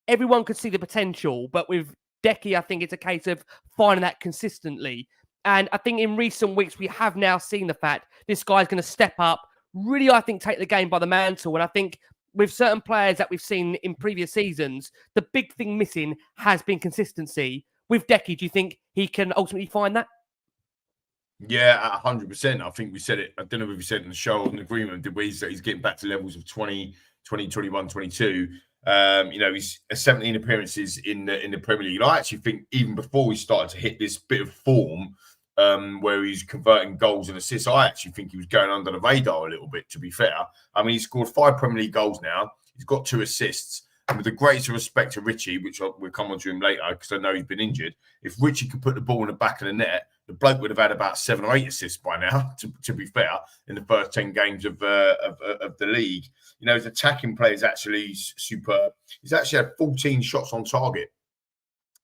everyone could see the potential, but with Decky, I think it's a case of finding that consistently. And I think in recent weeks, we have now seen the fact this guy's going to step up, really, I think, take the game by the mantle. And I think with certain players that we've seen in previous seasons, the big thing missing has been consistency. With Decky, do you think he can ultimately find that? Yeah, 100%. I think we said it. I don't know if we said it in the show on the agreement, did we? That he's getting back to levels of 20, 21, 22. He's 17 appearances in the Premier League. I actually think even before we started to hit this bit of form, where he's converting goals and assists, I actually think he was going under the radar a little bit, to be fair. I mean, he's scored 5 Premier League goals now. He's got 2 assists. And with the greatest respect to Richie, which we'll come on to him later because I know he's been injured, if Richie could put the ball in the back of the net, the bloke would have had about 7 or 8 assists by now, to be fair, in the first 10 games of the league. You know, his attacking play is actually superb. He's actually had 14 shots on target,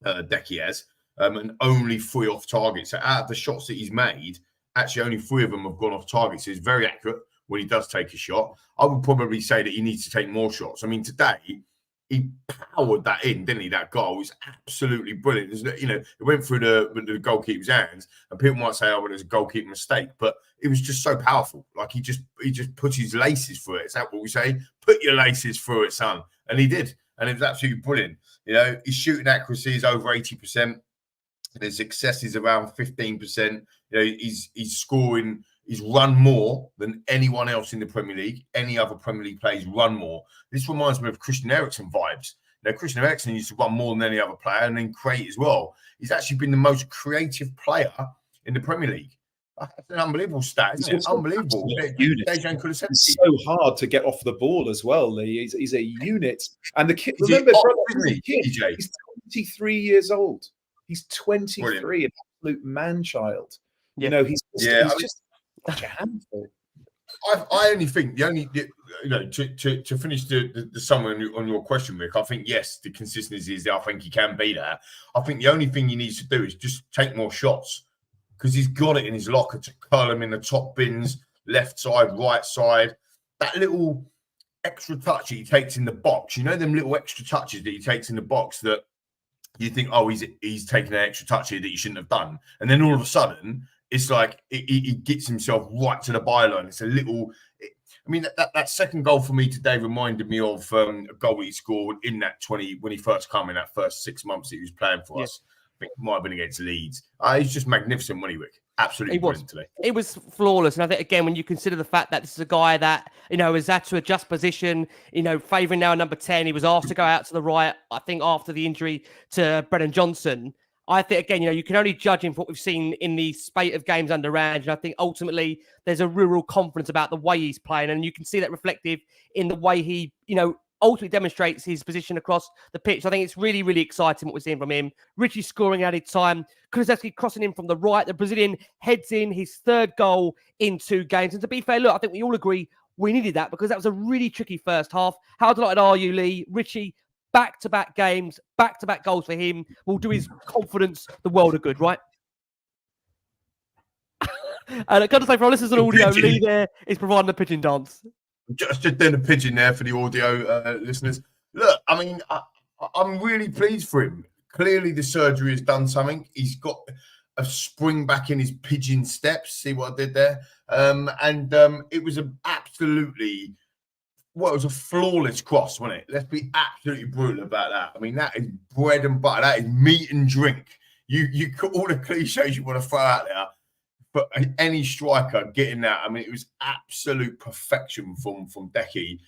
Decky has, and only 3 off target. So out of the shots that he's made, actually only 3 of them have gone off target. So he's very accurate when he does take a shot. I would probably say that he needs to take more shots. I mean, today, he powered that in, didn't he? That goal was absolutely brilliant. You know, it went through the goalkeeper's hands, and people might say, "Oh, well, it was a goalkeeper mistake," but it was just so powerful. Like he just put his laces through it. Is that what we say? Put your laces through it, son. And he did, and it was absolutely brilliant. You know, his shooting accuracy is over 80%. And his success is around 15%. You know, he's scoring. He's run more than anyone else in the Premier League. Any other Premier League players run more. This reminds me of Christian Eriksen vibes. Now, Christian Eriksen used to run more than any other player and then create as well. He's actually been the most creative player in the Premier League. That's an unbelievable stat, isn't it? Unbelievable. It's so hard to get off the ball as well, Lee. He's a unit. And the kid, remember, he's 23 years old. He's 23, brilliant. An absolute man-child. Yeah. You know, he's just such a handful. I only think to finish the summary on your question, Rick, I think yes, the consistency is there. I think he can be that. I think the only thing he needs to do is just take more shots because he's got it in his locker to curl them in the top bins, left side, right side. That little extra touch that he takes in the box, you know, them little extra touches that he takes in the box that you think, oh, he's taking an extra touch here that he shouldn't have done, and then all of a sudden. It's like he gets himself right to the byline. It's a little. I mean, that second goal for me today reminded me of a goal he scored in that 20 when he first came in that first 6 months that he was playing for us. I think it might have been against Leeds. He's just magnificent, wasn't he, Rick? Absolutely brilliant today. It was flawless, and I think again when you consider the fact that this is a guy that has had to adjust position, favouring now number 10. He was asked to go out to the right. I think after the injury to Brennan Johnson. I think, again, you can only judge him for what we've seen in the spate of games under Range. And I think ultimately there's a real confidence about the way he's playing. And you can see that reflective in the way he, ultimately demonstrates his position across the pitch. I think it's really, really exciting what we're seeing from him. Richie scoring added time. 쿨루셉스키 crossing in from the right. The Brazilian heads in his 3rd goal in 2 games. And to be fair, look, I think we all agree we needed that because that was a really tricky first half. How delighted are you, Lee? Richie, back-to-back games, back-to-back goals for him will do his confidence the world of good, right? And I got to say, for our listeners on audio, Lee there is providing a pigeon dance. Just doing a pigeon there for the audio listeners. Look, I mean, I'm really pleased for him. Clearly, the surgery has done something. He's got a spring back in his pigeon steps. See what I did there? It was absolutely... Well, it was a flawless cross, wasn't it? Let's be absolutely brutal about that. I mean, that is bread and butter. That is meat and drink. You got all the cliches you want to throw out there, but any striker getting that, I mean, it was absolute perfection from Decky.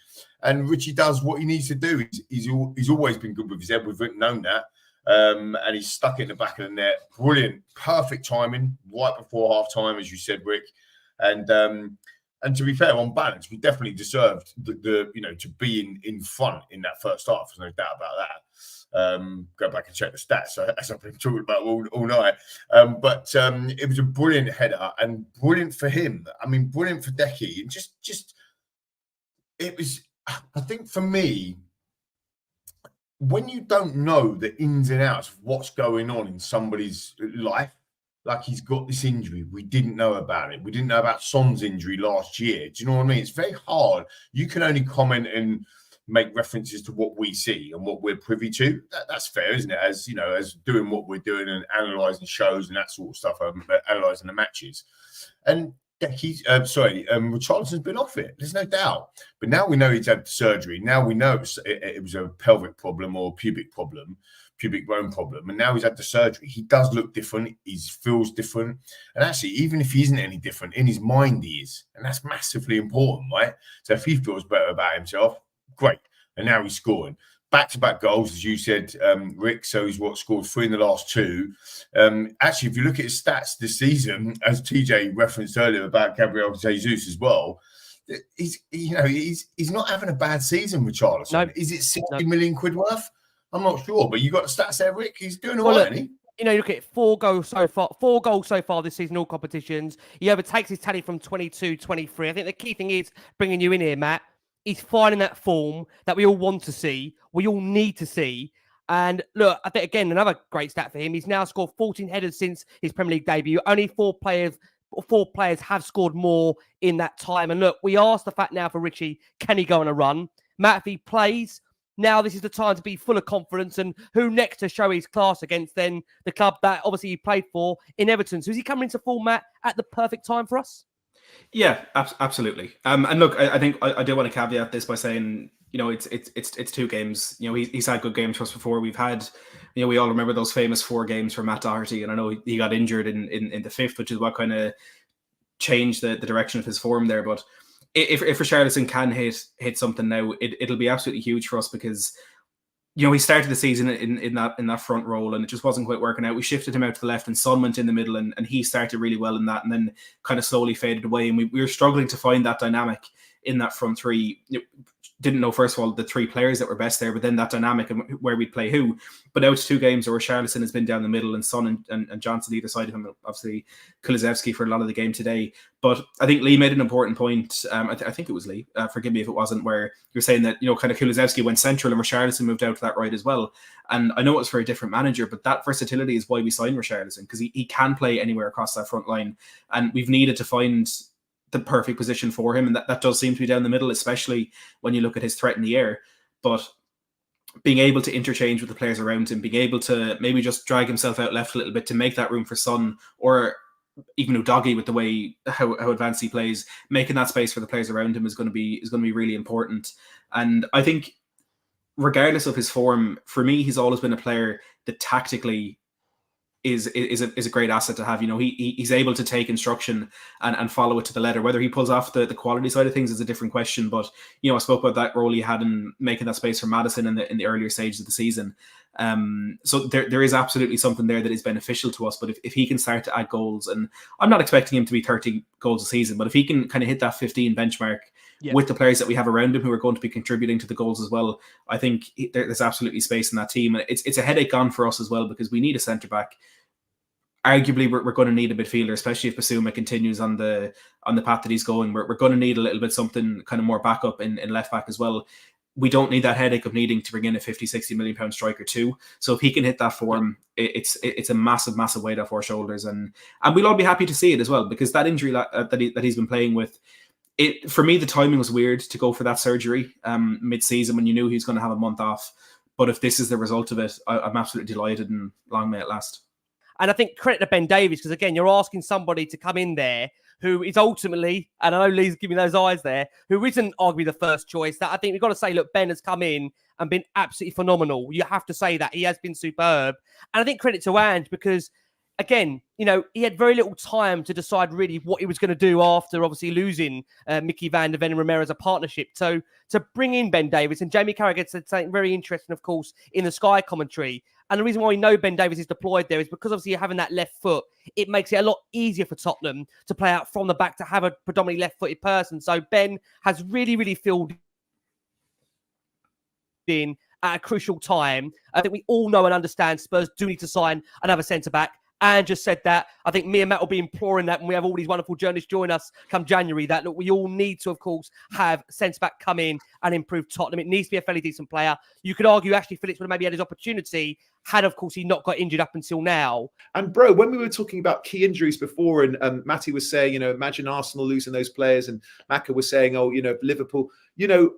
And Richie does what he needs to do. He's always been good with his head. We've known that. And he's stuck it in the back of the net. Brilliant. Perfect timing right before half time, as you said, Rick. And to be fair, on balance, we definitely deserved to be in front in that first half. There's no doubt about that. Go back and check the stats, as I've been talking about all night. But it was a brilliant header and brilliant for him. I mean, brilliant for Decky. And just it was. I think for me, when you don't know the ins and outs of what's going on in somebody's life. Like he's got this injury. We didn't know about it. We didn't know about Son's injury last year. Do you know what I mean? It's very hard. You can only comment and make references to what we see and what we're privy to. That's fair, isn't it? As you know, as doing what we're doing and analysing shows and that sort of stuff, analysing the matches. And Richarlison's been off it. There's no doubt. But now we know he's had surgery. Now we know it was a pelvic problem or pubic bone problem. And now he's had the surgery. He does look different. He feels different. And actually, even if he isn't any different, in his mind he is. And that's massively important, right? So if he feels better about himself, great. And now he's scoring. Back-to-back goals, as you said, Rick. So he's scored 3 in the last 2. Actually, if you look at his stats this season, as TJ referenced earlier about Gabriel Jesus as well, he's not having a bad season with Richarlison. No. Is it 60 million quid worth? I'm not sure, but you got the stats there, Rick. He's doing all right, isn't he? You know, look at 4 goals so far this season, all competitions. He overtakes his tally from 22-23. I think the key thing is bringing you in here, Matt. He's finding that form that we all want to see, we all need to see. And look, I think, again, another great stat for him. He's now scored 14 headers since his Premier League debut. Only 4 players have scored more in that time. And look, we asked the fact now for Richie, can he go on a run? Matt, if he plays, now this is the time to be full of confidence. And who next to show his class against then the club that obviously he played for in Everton. So is he coming into form, Matt, at the perfect time for us? Yeah, absolutely. And look, I think I do want to caveat this by saying, you know, it's 2 games. You know, he's had good games for us before. We've had, you know, we all remember those famous 4 games for Matt Doherty, and I know he got injured in the 5th, which is what kind of changed the direction of his form there. But if Richarlison can hit something now, it'll be absolutely huge for us because, you know, he started the season in that front role and it just wasn't quite working out. We shifted him out to the left and Son went in the middle and he started really well in that and then kind of slowly faded away. And we were struggling to find that dynamic in that front 3. Didn't know, first of all, the 3 players that were best there, but then that dynamic and where we'd play who. But now it's 2 games where Richarlison has been down the middle and Son and Johnson either side of him, obviously 쿨루셉스키 for a lot of the game today. But I think Lee made an important point. I think it was Lee, forgive me if it wasn't, where you're saying that, you know, kind of 쿨루셉스키 went central and Richarlison moved out to that right as well. And I know it's for a different manager, but that versatility is why we signed Richarlison, because he can play anywhere across that front line. And we've needed to find the perfect position for him, and that does seem to be down the middle, especially when you look at his threat in the air. But being able to interchange with the players around him, being able to maybe just drag himself out left a little bit to make that room for Son, or even Udogie with the way how advanced he plays, making that space for the players around him is going to be really important. And I think regardless of his form, for me, he's always been a player that tactically is a great asset to have. You know, he's able to take instruction and follow it to the letter. Whether he pulls off the quality side of things is a different question. But, you know, I spoke about that role he had in making that space for Maddison in the earlier stages of the season. So there is absolutely something there that is beneficial to us. But if he can start to add goals, and I'm not expecting him to be 30 goals a season, but if he can kind of hit that 15 benchmark with the players that we have around him who are going to be contributing to the goals as well, I think there's absolutely space in that team. And it's a headache gone for us as well, because we need a centre-back. Arguably, we're going to need a midfielder, especially if Basuma continues on the path that he's going. We're going to need a little bit something kind of more backup in left-back as well. We don't need that headache of needing to bring in a 50-60 million pound striker too. So if he can hit that form, it's a massive weight off our shoulders, and we'll all be happy to see it as well, because that injury that he's been playing with, it, for me, the timing was weird to go for that surgery mid-season when you knew he was going to have a month off. But if this is the result of it, I'm absolutely delighted, and long may it last. And I think credit to Ben Davies, because again, you're asking somebody to come in there who is ultimately, and I know Lee's giving those eyes there, who isn't arguably the first choice. That I think we've got to say, look, Ben has come in and been absolutely phenomenal. You have to say that. He has been superb. And I think credit to Ange, because again, you know, he had very little time to decide really what he was going to do after obviously losing Mickey van der Ven and Romero as a partnership. So to bring in Ben Davies, and Jamie Carragher said something very interesting, of course, in the Sky commentary. And the reason why we know Ben Davies is deployed there is because obviously having that left foot, it makes it a lot easier for Tottenham to play out from the back, to have a predominantly left-footed person. So Ben has really filled in at a crucial time. I think we all know and understand Spurs do need to sign another centre-back. And just said that. I think me and Matt will be imploring that when we have all these wonderful journalists join us come January, that look, we all need to, of course, have centre-back come in and improve Tottenham. It needs to be a fairly decent player. You could argue Ashley Phillips would have maybe had his opportunity had, of course, he not got injured up until now. And bro, when we were talking about key injuries before, and Matty was saying, you know, imagine Arsenal losing those players, and Maka was saying, oh, you know, Liverpool, you know,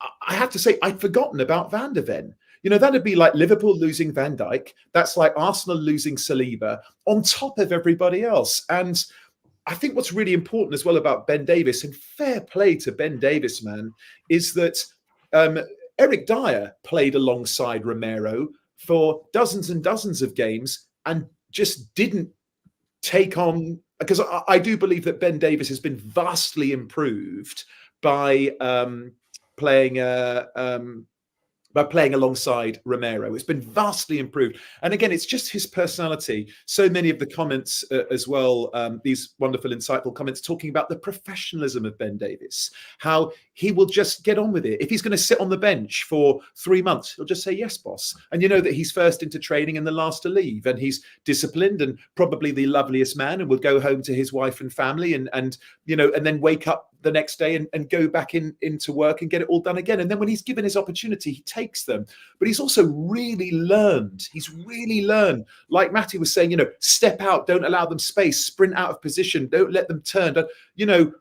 I have to say, I'd forgotten about Van de Ven. You know, that'd be like Liverpool losing Van Dijk. That's like Arsenal losing Saliba on top of everybody else. And I think what's really important as well about Ben Davies, and fair play to Ben Davies, man, is that Eric Dyer played alongside Romero for dozens and dozens of games and just didn't take on, because I do believe that Ben Davies has been vastly improved by playing alongside Romero. It's been vastly improved. And again, it's just his personality. So many of the comments as well, these wonderful, insightful comments talking about the professionalism of Ben Davies, how he will just get on with it. If he's going to sit on the bench for 3 months, he'll just say, yes, boss. And you know that he's first into training and the last to leave. And he's disciplined and probably the loveliest man, and will go home to his wife and family and you know, and then wake up the next day and go back into work and get it all done again. And then when he's given his opportunity, he takes them. But he's also really learned. He's really learned. Like Matty was saying, you know, step out, don't allow them space, sprint out of position, don't let them turn. You know,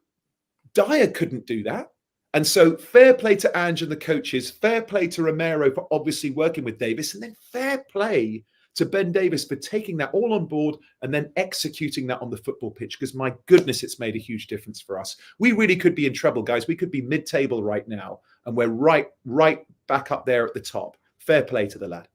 Dyer couldn't do that. And so fair play to Ange and the coaches, fair play to Romero for obviously working with Davies, and then fair play to Ben Davies for taking that all on board and then executing that on the football pitch, because my goodness, it's made a huge difference for us. We really could be in trouble, guys. We could be mid-table right now, and we're right back up there at the top. Fair play to the lad.